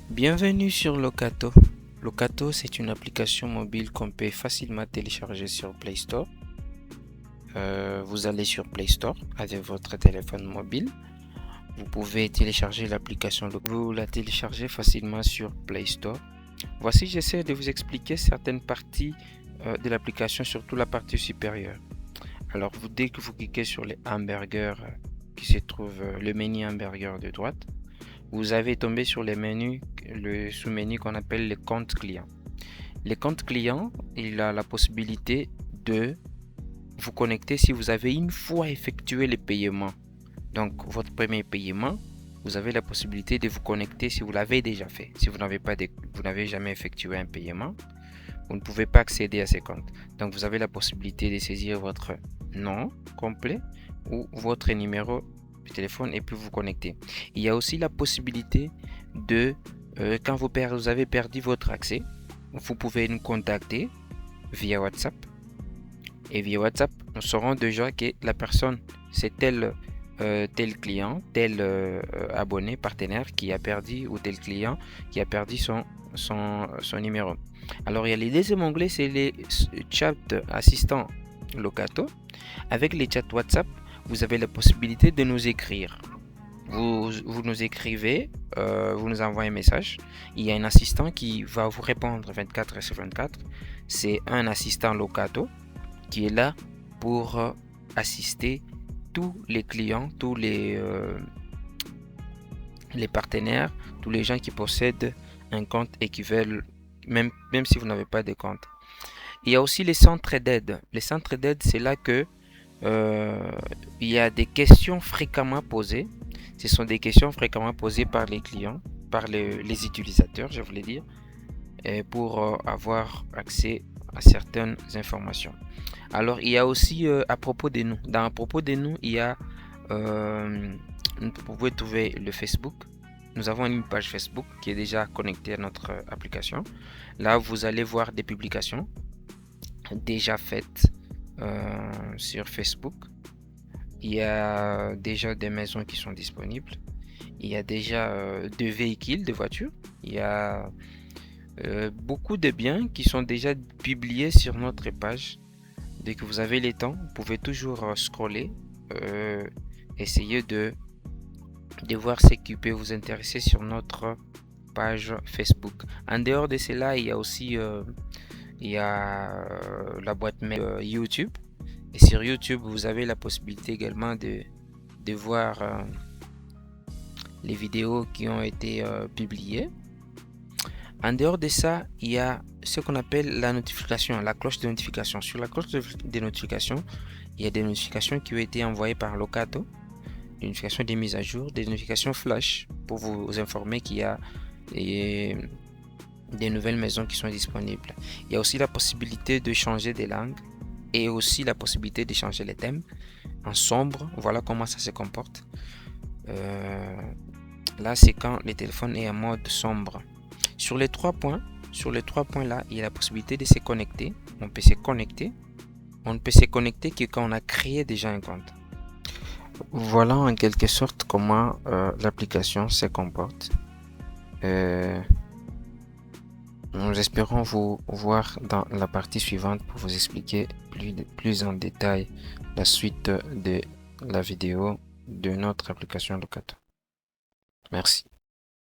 Bienvenue sur Locato. Locato, c'est une application mobile qu'on peut facilement télécharger sur Play Store. Vous allez sur Play Store avec votre téléphone mobile. Vous pouvez télécharger l'application. Vous la téléchargez facilement sur Play Store. Voici, j'essaie de vous expliquer certaines parties de l'application, surtout la partie supérieure. Alors, dès que vous cliquez sur les hamburgers qui se trouve le menu hamburger de droite, vous avez tombé sur les menus, le sous-menu qu'on appelle les comptes clients. Les comptes clients, il a la possibilité de vous connecter si vous avez une fois effectué le paiement. Donc, votre premier paiement, vous avez la possibilité de vous connecter si vous l'avez déjà fait. Si vous n'avez jamais effectué un paiement, vous ne pouvez pas accéder à ces comptes. Donc, vous avez la possibilité de saisir votre nom complet ou votre numéro de téléphone et puis vous connecter. Il y a aussi la possibilité de, quand vous avez perdu votre accès, vous pouvez nous contacter via WhatsApp. Et via WhatsApp, nous saurons déjà que la personne, c'est tel client, tel abonné, partenaire qui a perdu, ou tel client qui a perdu son numéro. Alors, il y a les deuxième onglet, c'est les chats assistants Locato. Avec les chats WhatsApp, vous avez la possibilité de nous écrire. Vous nous écrivez, vous nous envoyez un message. Il y a un assistant qui va vous répondre 24 heures sur 24. C'est un assistant Locato qui est là pour assister tous les clients, tous les partenaires, tous les gens qui possèdent un compte et qui veulent, même si vous n'avez pas de compte. Il y a aussi les centres d'aide. Les centres d'aide, c'est là que il y a des questions fréquemment posées. Ce sont des questions fréquemment posées par les clients, par les utilisateurs, je voulais dire, pour avoir accès à certaines informations. Alors, il y a aussi à propos de nous. À propos de nous, il y a, vous pouvez trouver le Facebook. Nous avons une page Facebook qui est déjà connectée à notre application. Là, vous allez voir des publications déjà faites sur Facebook. Il y a déjà des maisons qui sont disponibles. Il y a déjà des véhicules, des voitures. Il y a beaucoup de biens qui sont déjà publiés sur notre page. Dès que vous avez le temps, vous pouvez toujours scroller, essayer de voir ce qui peut vous intéresser sur notre page Facebook. En dehors de cela, il y a aussi la boîte mail YouTube. Et sur YouTube, vous avez la possibilité également de voir les vidéos qui ont été publiées. En dehors de ça, il y a ce qu'on appelle la notification, la cloche de notification. Sur la cloche de notification, il y a des notifications qui ont été envoyées par Locato, des notifications des mises à jour, des notifications flash pour vous informer qu'il y a des nouvelles maisons qui sont disponibles. Il y a aussi la possibilité de changer des langues et aussi la possibilité de changer les thèmes en sombre. Voilà comment ça se comporte. Là, c'est quand le téléphone est en mode sombre. Sur les trois points là, il y a la possibilité de se connecter. On peut se connecter. On ne peut se connecter que quand on a créé déjà un compte. Voilà en quelque sorte comment l'application se comporte. Nous espérons vous voir dans la partie suivante pour vous expliquer plus en détail la suite de la vidéo de notre application Locato. Merci.